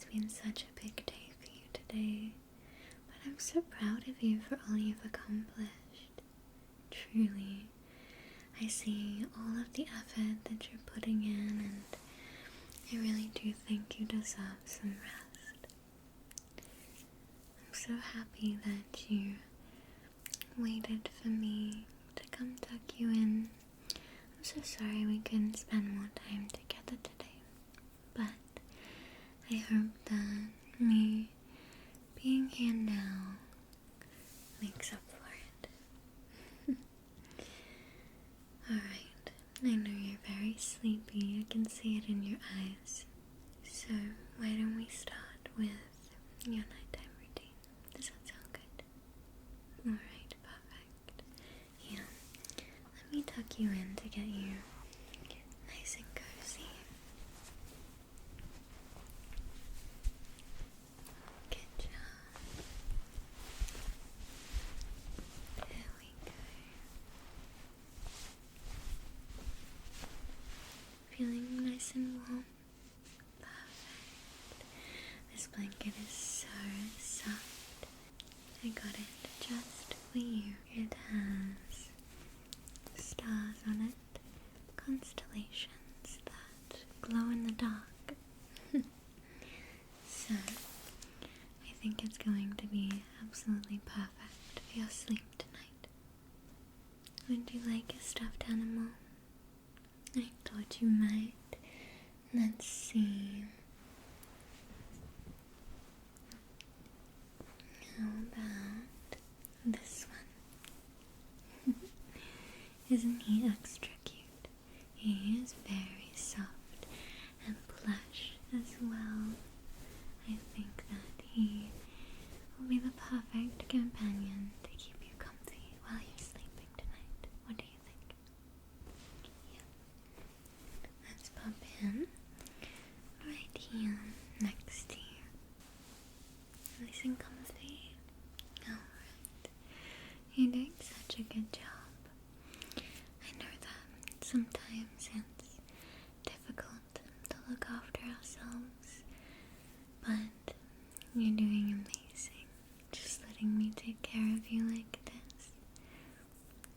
it's been such a big day for you today, but I'm so proud of you for all you've accomplished. Truly, I see all of the effort that you're putting in, and I really do think you deserve some rest. I'm so happy that you waited for me to come tuck you in. I'm so sorry we couldn't spend more time together today, but I hope that me being here now makes up for it. Alright, I know you're very sleepy, I can see it in your eyes. So why don't we start with your nighttime routine? Does that sound good? Alright, perfect. Yeah, let me tuck you in to get you nice and cozy. Good job. There we go. Feeling nice and warm? Perfect. This blanket is so soft. I got it just for you. It has stars on it, constellations that glow in the dark. So, I think it's going to be absolutely perfect for your sleep tonight. Would you like a stuffed animal? I thought you might. Let's see. How about this one? Isn't he extra cute? He is very soft and plush as well. I think that he will be the perfect companion to keep you comfy while you're sleeping tonight. What do you think? Yeah. Let's pop him right here next to you. Nice and comfy. Alright. You're doing such a good job. I know that sometimes it's difficult to look after ourselves, but you're doing amazing. Just letting me take care of you like this.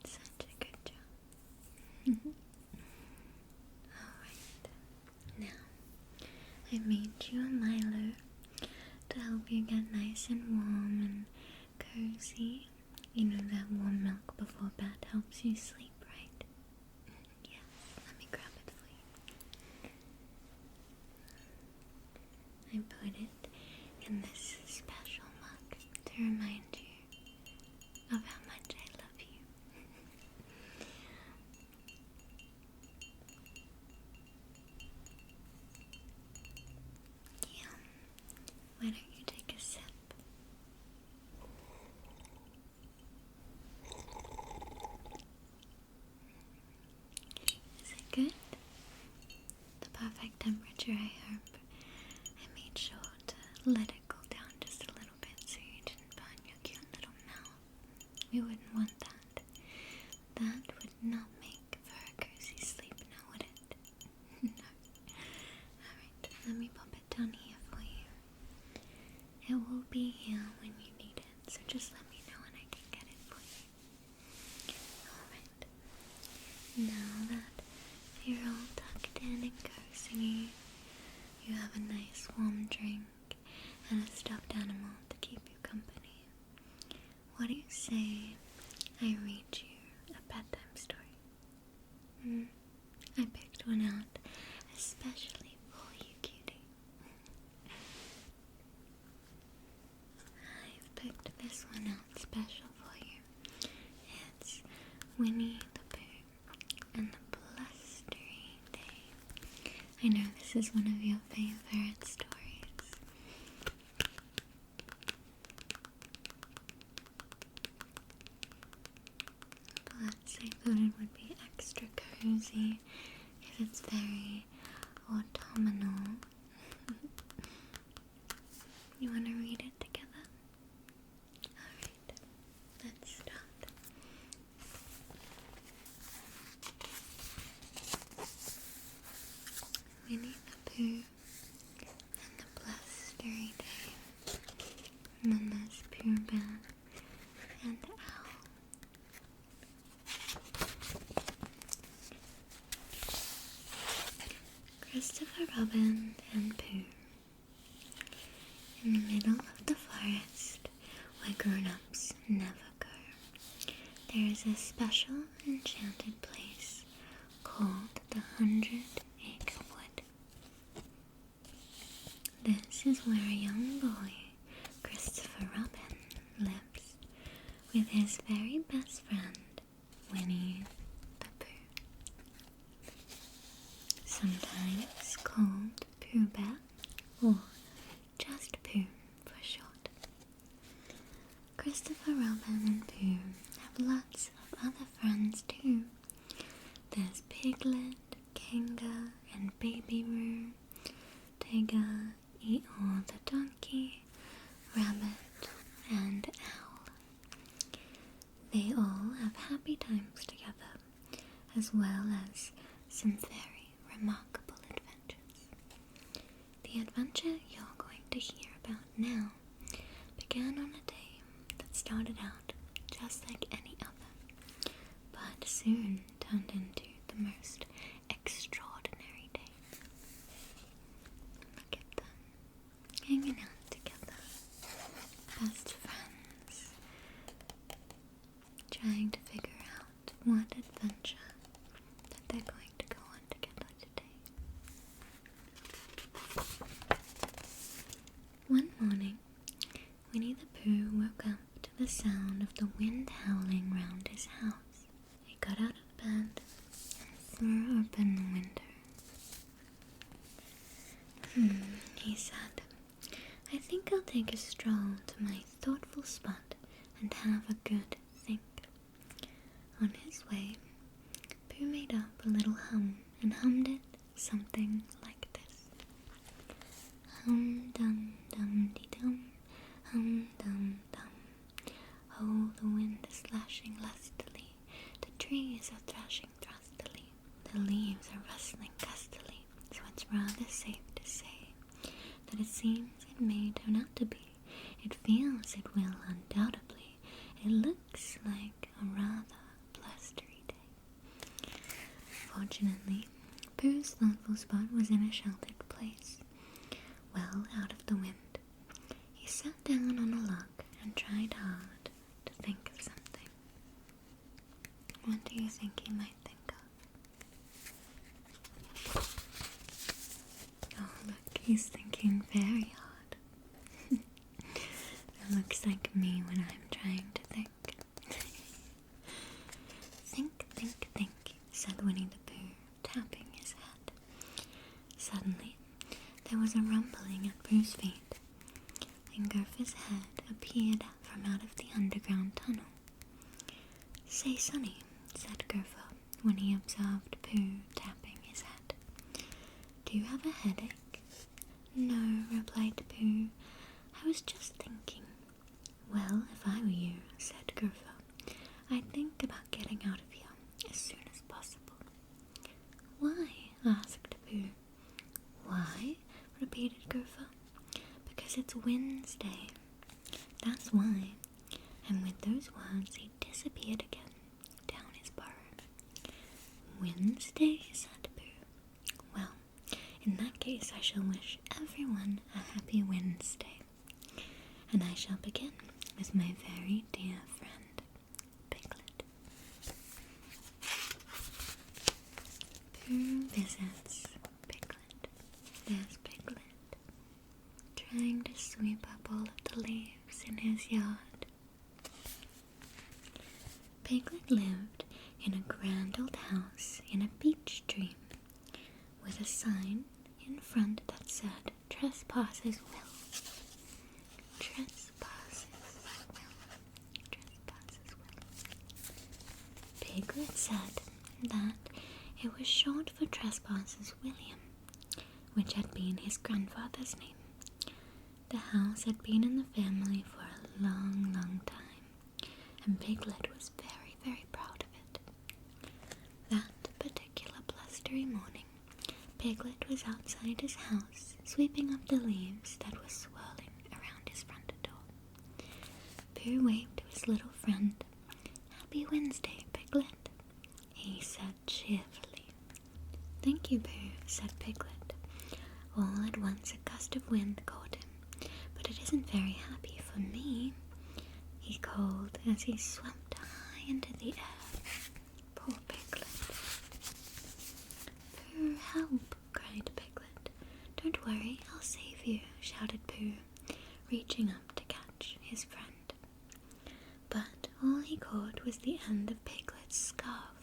Such a good job. Alright. Now, I made you a Milo to help you get nice and warm and cozy. You know that warm milk before bed helps you sleep, right? Yes, let me grab it for you. I put it in this special mug to remind you of how much I love you. Yeah. Why don't you take a sip? Is it good? The perfect temperature, I hope. I made sure to let it cool down just a little bit so you didn't burn your cute little mouth. We wouldn't want that. That would not make for a cozy sleep, now would it? No. Alright, let me pop it down here for you. It will be here when you need it, so just let me know and I can get it for you. Alright. Now that you're all tucked in and cozy, you have a nice warm drink and a stuffed animal to keep you company. What do you say I read you a bedtime story? I picked one out especially for you, cutie. I've picked this one out special for you. It's Winnie the Pooh and the Blustery Day. I know this is one of your favorite stories. But I thought it would be extra cozy if it's very autumnal. You want to read it together? Alright, let's start. Winnie the Pooh and the Blustery Christopher Robin and Pooh. In the middle of the forest, where grown-ups never go, there is a special enchanted place called the 100-Acre Wood. This is where a young boy, Christopher Robin, lives with his very best friend, Winnie the Pooh. Sometimes called Pooh Bear, or just Pooh for short. Christopher Robin and Pooh have lots of other friends too. There's Piglet, Kangaroo, and Baby Roo, Tigger, Eeyore the donkey, Rabbit, and Owl. They all have happy times together, as well as some very remarkable adventures. The adventure you're going to hear about now began on a day that started out just like any other, but soon turned into the most extraordinary day. Look at them, hanging out together, best friends, trying to figure out what adventure that they're going to go on together today. One morning, Winnie the Pooh woke up to the sound of the wind howling round his house. He got out of bed and threw open the window. He said, "I think I'll take a stroll to my thoughtful spot and have a good think." On his way, Pooh made up a little hum and hummed it something like this. Hum dum dum dee dum, hum dum dum. Oh, the wind is lashing lustily, the trees are thrashing thrustily, the leaves are rustling gustily, so it's rather safe to say that it seems it may turn out to be. It feels it will undoubtedly. It looks like a rather blustery day. Fortunately, Pooh's thoughtful spot was in a sheltered place, well out of the wind. He sat down on a log and tried hard to think of something. What do you think he might think of? Oh, look, he's thinking very hard. That looks like me when I'm trying to think. Think, think, think, said Winnie the Pooh, tapping his head. Suddenly, there was a rumbling at Pooh's feet, and Gopher's head appeared from out of the underground tunnel. "Say, Sonny," said Gopher, when he observed Pooh tapping his head, "do you have a headache?" "No," replied Pooh, "I was just thinking." "Well, if I were you," said Gopher, "I'd think about getting out of here as soon as possible." "Why?" asked Pooh. "Why?" repeated Gopher. "Because it's Wednesday. That's why." And with those words he disappeared again down his burrow. "Wednesday?" said Pooh. "Well, in that case I shall wish everyone a happy Wednesday. And I shall begin with my very dear friend, Piglet." Pooh visits Piglet. There's Piglet, trying to sweep up all of the leaves in his yard. Piglet lived in a grand old house in a beech tree, with a sign in front that said, "Trespassers will. Trespassers will. Trespassers will." Piglet said that it was short for Trespassers William, which had been his grandfather's name. The house had been in the family for a long, long time, and Piglet was very, very proud of it. That particular blustery morning, Piglet was outside his house, sweeping up the leaves that were swirling around his front door. Pooh waved to his little friend. "Happy Wednesday, Piglet," he said cheerfully. "Thank you, Pooh," said Piglet. wind caught him, but it isn't very happy for me, he called as he swept high into the air. Poor Piglet. Pooh, help, cried Piglet. Don't worry, I'll save you, shouted Pooh, reaching up to catch his friend. But all he caught was the end of Piglet's scarf,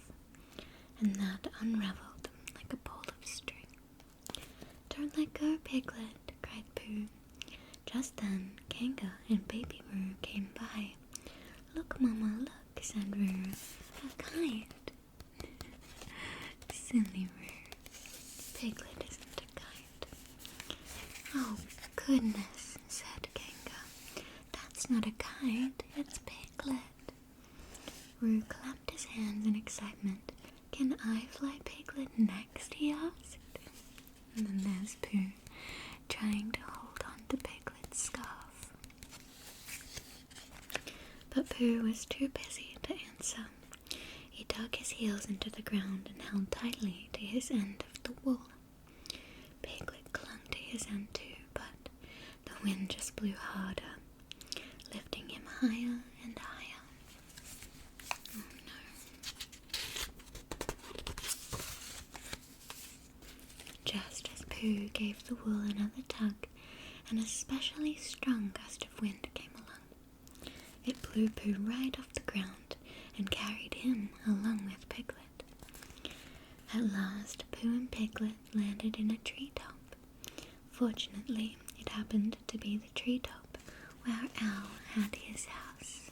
and that unravelled like a ball of string. Don't let go, Piglet, cried Pooh. Just then, Kanga and Baby Roo came by. Look, Mama, look, said Roo. A kite. Silly Roo. Piglet isn't a kite. Oh, goodness, said Kanga. That's not a kite, it's Piglet. Roo clapped his hands in excitement. Can I fly Piglet next, he asked. And then there's Pooh, trying to hold on to Piglet's scarf. But Pooh was too busy to answer. He dug his heels into the ground and held tightly to his end of the wool. Piglet clung to his end too, but the wind just blew harder, lifting him higher and higher. Oh no. Just as Pooh gave the wool another tug, an especially strong gust of wind came along. It blew Pooh right off the ground and carried him along with Piglet. At last, Pooh and Piglet landed in a treetop. Fortunately, it happened to be the treetop where Owl had his house.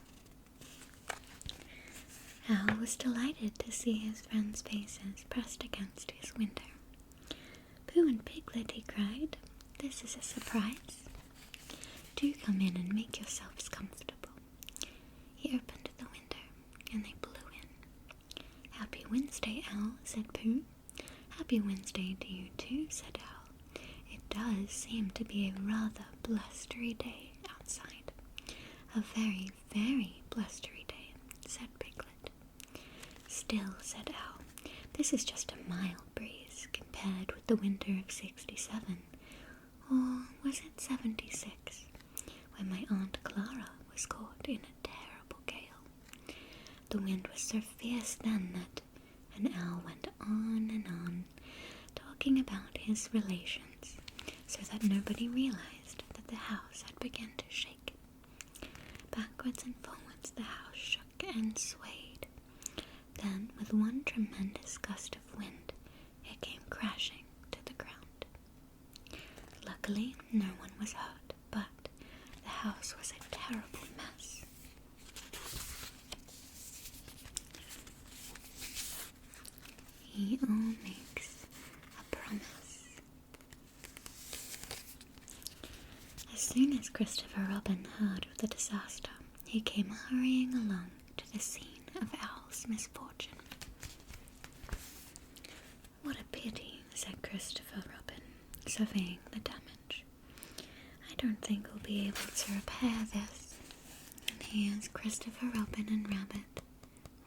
Owl was delighted to see his friends' faces pressed against his window. Pooh and Piglet, he cried, this is a surprise. Do come in and make yourselves comfortable. He opened the window, and they blew in. Happy Wednesday, Owl, said Pooh. Happy Wednesday to you too, said Owl. It does seem to be a rather blustery day outside. A very, very blustery day, said Piglet. Still, said Owl, this is just a mild breeze compared with the winter of 67, or was it 76, when my Aunt Clara was caught in a terrible gale. The wind was so fierce then that an Owl went on and on, talking about his relations, so that nobody realized that the house had begun to shake. Backwards and forwards the house shook and swayed. Then, with one tremendous gust of wind, it came crashing to the ground. Luckily, no one was hurt, but the house was a terrible mess. Eeyore makes a promise. As soon as Christopher Robin heard of the disaster, he came hurrying along to the scene of Owl's misfortune. What a pity, said Christopher Robin, surveying the damage. I don't think we'll be able to repair this. And here's Christopher Robin and Rabbit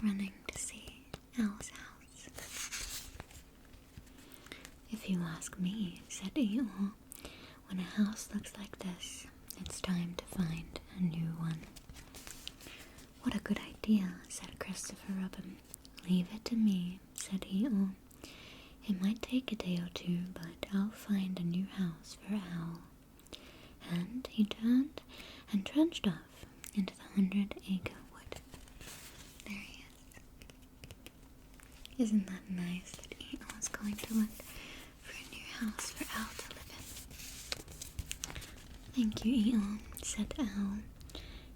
running to see Owl's house. If you ask me, said Eeyore, when a house looks like this, it's time to find a new one. What a good idea, said Christopher Robin. Leave it to me, said Eeyore. It might take a day or two, but I'll find a new house for Owl. And he turned and trudged off into the 100-acre wood. There he is. Isn't that nice that Eeyore's going to look for a new house for Owl to live in? Thank you, Eeyore, said Owl.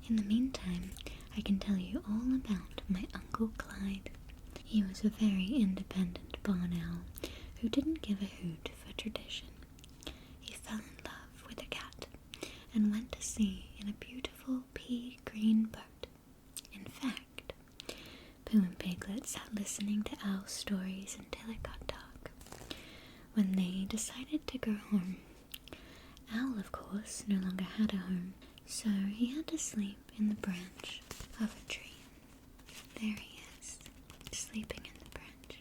In the meantime, I can tell you all about my Uncle Clyde. He was a very independent barn owl who didn't give a hoot for tradition. He fell in love with a cat and went to sea in a beautiful pea-green boat. In fact, Pooh and Piglet sat listening to Owl's stories until it got dark, when they decided to go home. Owl, of course, no longer had a home, so he had to sleep in the branch of a tree. There he is, sleeping in the branch.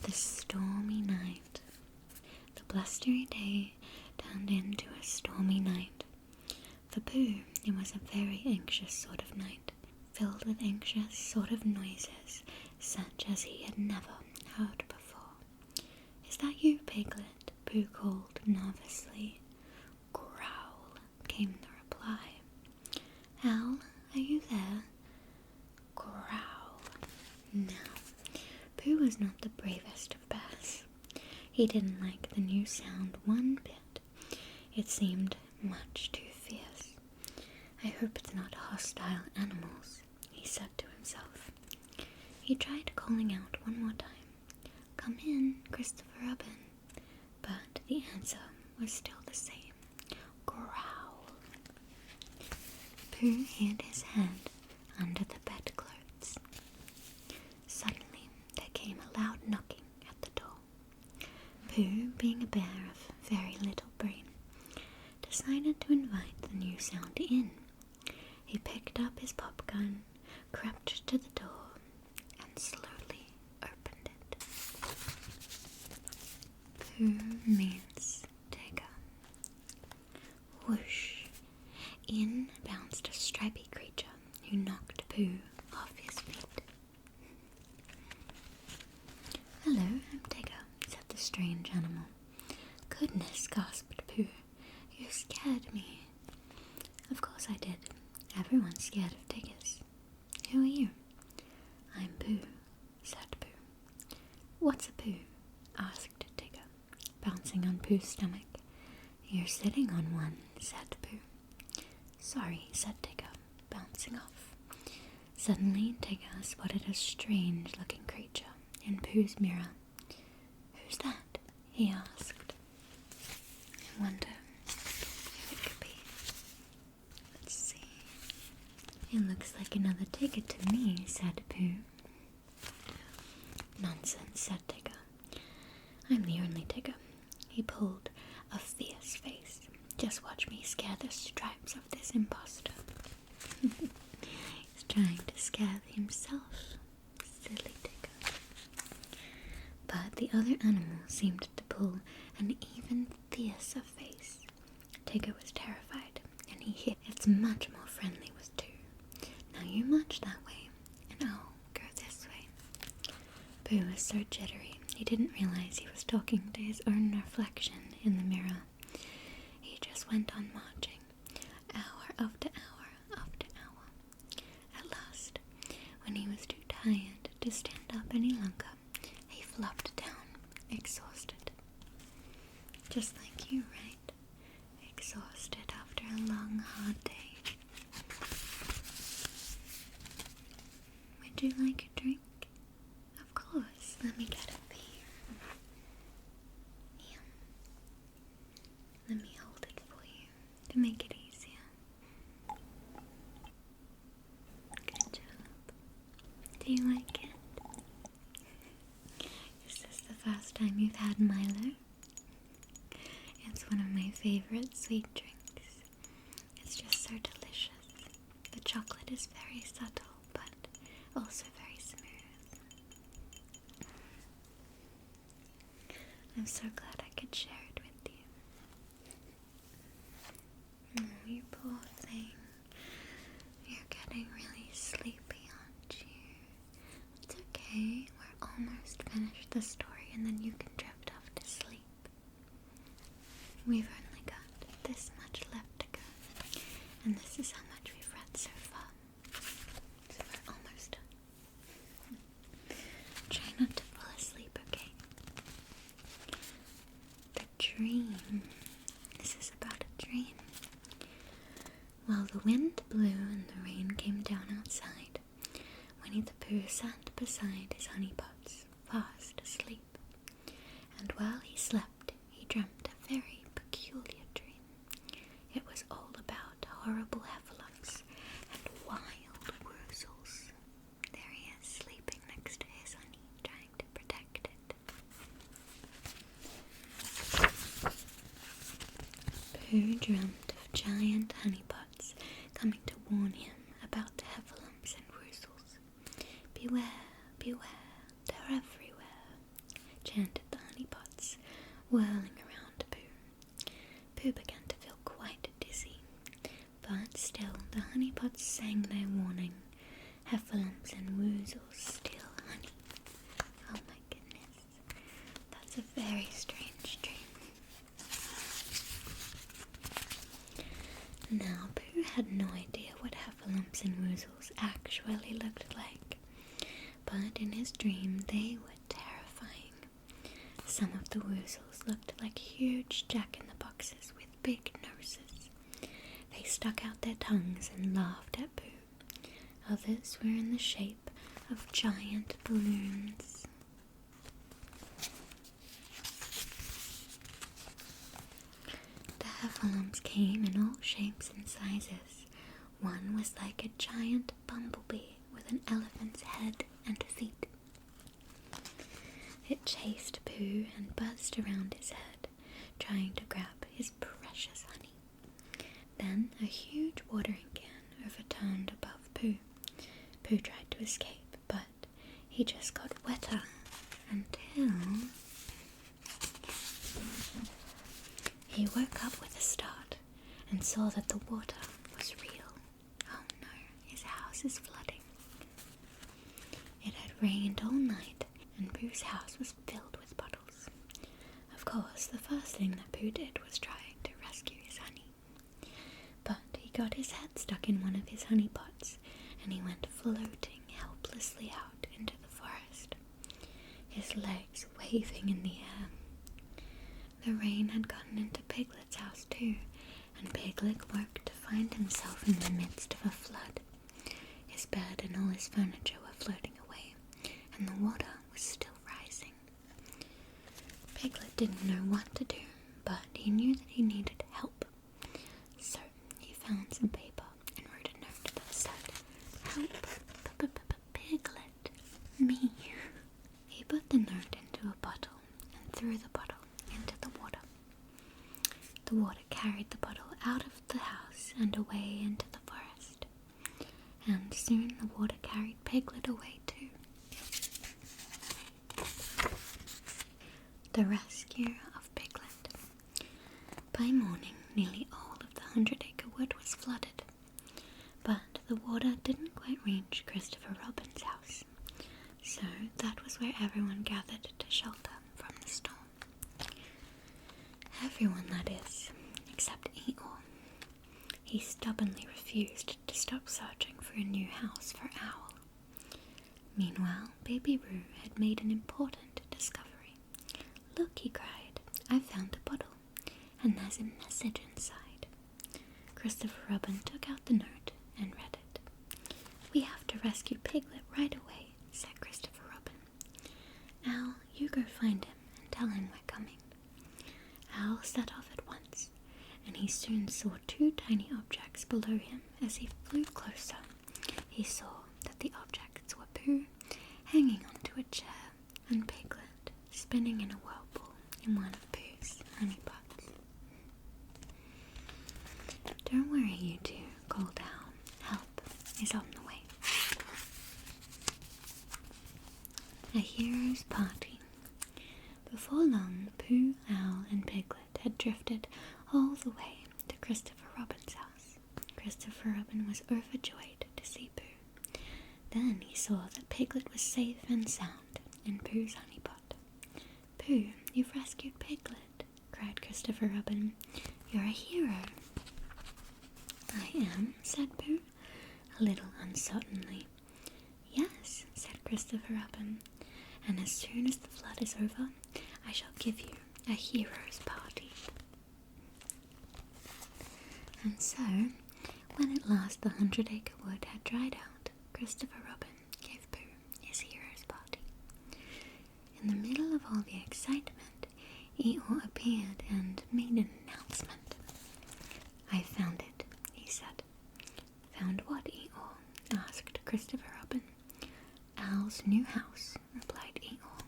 The storm blustery day turned into a stormy night. For Pooh, it was a very anxious sort of night, filled with anxious sort of noises, such as he had never heard before. "Is that you, Piglet?" Pooh called nervously. "Growl," came the reply. "Owl, are you there?" "Growl." Now, Pooh was not the bravest of bears. He didn't like the new sound one bit. It seemed much too fierce. "I hope it's not hostile animals," he said to himself. He tried calling out one more time, "Come in, Christopher Robin," but the answer was still the same, growl. Pooh hid his head under the bedclothes. Suddenly there came a loud knocking at the door. Pooh, being a bear of very little brain, decided to invite the new sound in. He picked up his popgun, crept to the door, and slowly opened it. Pooh meets Tigger. Whoosh! In bounced a stripy creature who knocked Pooh off his feet. "Hello, I'm Tigger," said the strange animal. "Goodness," gasped Pooh, "you scared me." "Of course I did. Everyone's scared of Tiggers. Who are you?" "I'm Pooh," said Pooh. "What's a Pooh?" asked Tigger, bouncing on Pooh's stomach. "You're sitting on one," said Pooh. "Sorry," said Tigger, bouncing off. Suddenly Tigger spotted a strange-looking creature in Pooh's mirror. "Who's that?" he asked. "I wonder who it could be. Let's see. It looks like another Tigger to me," said Pooh. "Nonsense," said Tigger. "I'm the only Tigger." He pulled a fierce face. "Just watch me scare the stripes of this imposter." He's trying to scare himself. Silly Tigger. But the other animals seemed to pull an even fiercer face. Tigger was terrified, and he hit. "It's much more friendly with two. Now you march that way, and I'll go this way." Pooh was so jittery, he didn't realize he was talking to his own reflection in the mirror. He just went on marching, hour after hour after hour. At last, when he was too tired to stand up any longer, he flopped down, exhausted. Just like you, right? Exhausted after a long, hard day. Would you like a drink? Of course, let me get it for you. Here. Let me hold it for you to make it easier. Good job. Do you like it? Is this the first time you've had Milo? It's one of my favorite sweet drinks. It's just so delicious. The chocolate is very subtle, but also very smooth. I'm so glad I could share it with you. Oh, you poor thing. You're getting really sleepy, aren't you? It's okay. We're almost finished the story, and then you can drift off to sleep. We've only got this much left to go, and this is how much we've read so far. So we're almost done. Try not to fall asleep, okay? The dream. This is about a dream. While the wind blew and the rain came down outside, Winnie the Pooh sat beside his honey pots, fast asleep. And while he slept, he dreamt a very peculiar dream. It was all about horrible heffalumps and wild woozles. There he is, sleeping next to his honey, trying to protect it. Pooh dreamt of giant honey pots coming to warn him about the heffalumps and woozles. "Beware, beware, they're everywhere," chanted the honey pots, whirling around Pooh began to feel quite dizzy, but still the honeypots sang their warning. Heffalumps and woozles steal honey. Oh my goodness, that's a very strange dream. Now Pooh had no idea what Heffalumps and woozles actually looked like, but in his dream they were terrifying. Some of the woozles looked like huge jack-in-the-boxes with big noses. They stuck out their tongues and laughed at Pooh. Others were in the shape of giant balloons. The Heffalumps came in all shapes and sizes. One was like a giant bumblebee with an elephant's head and feet. It chased Pooh and buzzed around his head, trying to grab his precious honey. Then a huge watering can overturned above Pooh. Pooh tried to escape, but he just got wetter until he woke up with a start and saw that the water was real. Oh no, his house is flooding. It had rained all night and Pooh's house was filled with puddles. Of course, the first thing that Pooh did was try to rescue his honey. But he got his head stuck in one of his honey pots and he went floating helplessly out into the forest, his legs waving in the air. The rain had gotten into Piglet's house too, and Piglet woke to find himself in the midst of a flood. His bed and all his furniture were floating away, and the water was still rising. Piglet didn't know what to do, but he knew that he needed help. So he found some paper and wrote a note that said, "Help, Piglet, me." He put the note into a bottle and threw the bottle into the water. The water carried the bottle out of the house and away into the forest, and soon the water carried Piglet away too. The rescue of Piglet. By morning, nearly all of the 100-acre wood was flooded, but the water didn't quite reach Christopher Robin's house, so that was where everyone gathered to shelter from the storm. Everyone, that is, except Eeyore. He stubbornly refused to stop searching for a new house for Owl. Meanwhile, Baby Roo had made an important discovery. "Look," he cried, "I found a bottle, and there's a message inside." Christopher Robin took out the note and read it. "We have to rescue Piglet right away," said Christopher Robin. "Owl, you go find him and tell him we're coming." Owl set off at once, and he soon saw two tiny objects below him. As he flew closer, he saw that the objects were Pooh hanging onto a chair and Piglet spinning in a whirlpool in one of Pooh's honey pots. "Don't worry, you two," called Owl. "Help is on the way." A hero's party. Before long, Pooh, Owl, and Piglet had drifted all the way to Christopher Robin's house. Christopher Robin was overjoyed to see Pooh. Then he saw that Piglet was safe and sound in Pooh's honey pot. "Pooh, you've rescued Piglet," cried Christopher Robin. "You're a hero." "I am," said Pooh, a little uncertainly. "Yes," said Christopher Robin, "and as soon as the flood is over, I shall give you a hero's party." And so, when at last the 100-acre wood had dried out, Christopher Robin gave Pooh his hero's party. In the middle of all the excitement, Eeyore appeared and made an announcement. "I found it," he said. "Found what, Eeyore?" asked Christopher Robin. "Owl's new house," replied Eeyore.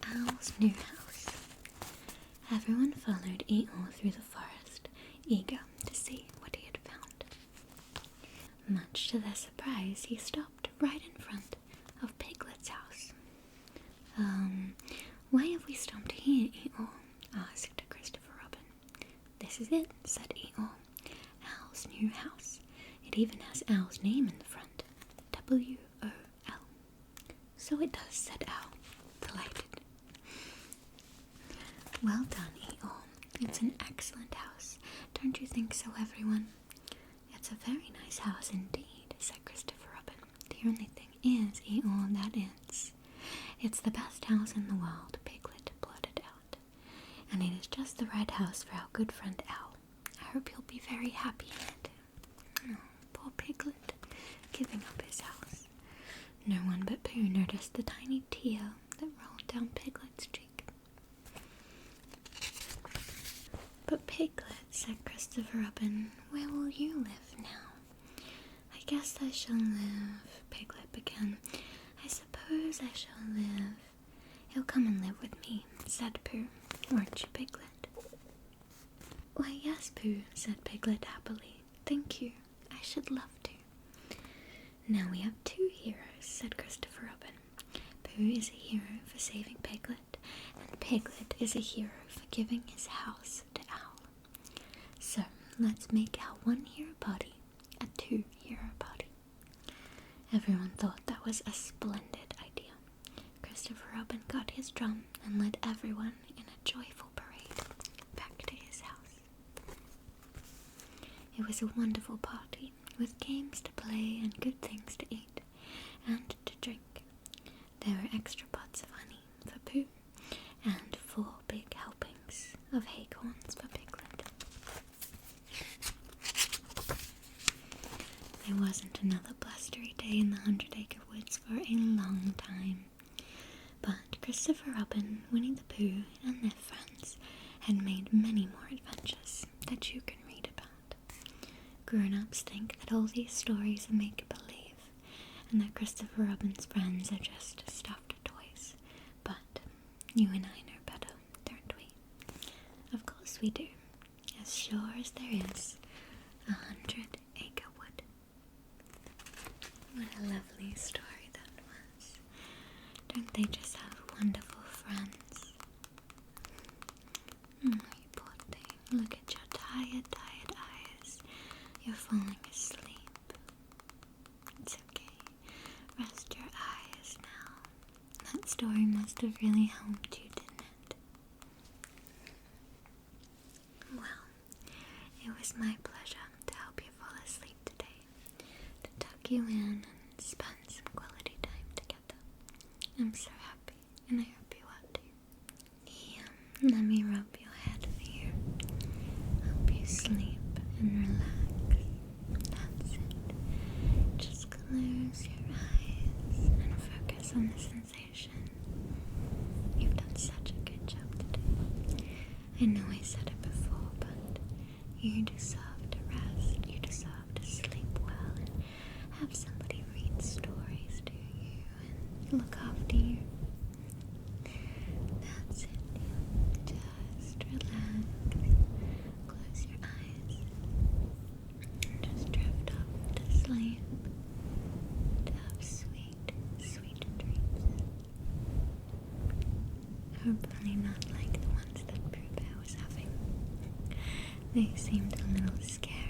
Owl's new house. Everyone followed Eeyore through the forest, eager to see what he had found. Much to their surprise, he stopped right in front of Piglet's house. Why have we stopped here, Eeyore? Asked Christopher Robin. This is it, said Eeyore. Owl's new house. It even has Owl's name in the front. W-O-L. So it does, said Owl, delighted. Well done, Eeyore. It's an excellent house. Don't you think so, everyone? It's a very nice house indeed, said Christopher Robin. The only thing is, Eeyore, that it's the best house in the world, Piglet blurted out. And it is just the right house for our good friend Owl. I hope he'll be very happy in it. Oh, poor Piglet, giving up his house. No one but Pooh noticed the tiny tear that rolled down Piglet's cheek. But Piglet, said Christopher Robin, where will you live now? I guess I shall live, Piglet began. I suppose I shall live. You'll come and live with me, said Pooh. Won't you, Piglet? Why, yes, Pooh, said Piglet happily. Thank you. I should love to. Now we have two heroes, said Christopher Robin. Pooh is a hero for saving Piglet, and Piglet is a hero for giving his house to Owl. So, let's make our one hero party a two hero party. Everyone thought that was a splendid idea. Christopher Robin got his drum and led everyone in a joyful parade back to his house. It was a wonderful party, with games to play and good things to eat and to drink. There were extra pots of honey for Pooh and 4 big helpings of acorns for Piglet. There wasn't another blustery day in the 100-acre woods for a long time, but Christopher Robin, Winnie the Pooh, and their friends had made many more adventures that you can read about. Grown-ups think that all these stories are make-believe, and that Christopher Robin's friends are just stuffed toys, but you and I know better, don't we? Of course we do, as sure as there is a 100-acre wood. What a lovely story that was. Don't they just have wonderful friends? Oh, you poor thing. Look at your tired eyes. You're falling asleep. It's okay. Rest your eyes now. That story must have really helped you, didn't it? Well, it was my pleasure to help you fall asleep today, to tuck you in and spend some quality time together. I'm so happy, and I hope you are too. Let me rub your head for you. Help you sleep and relax. That's it. Just close your eyes and focus on the sensation. You've done such a good job today. I know I said it before, but you deserve to rest. You deserve to sleep well and have somebody read stories to you and look after you. That's it. Just relax. Close your eyes. And just drift off to sleep. To have sweet, sweet dreams. Hopefully not like the ones that Pooh Bear was having. They seemed a little scary.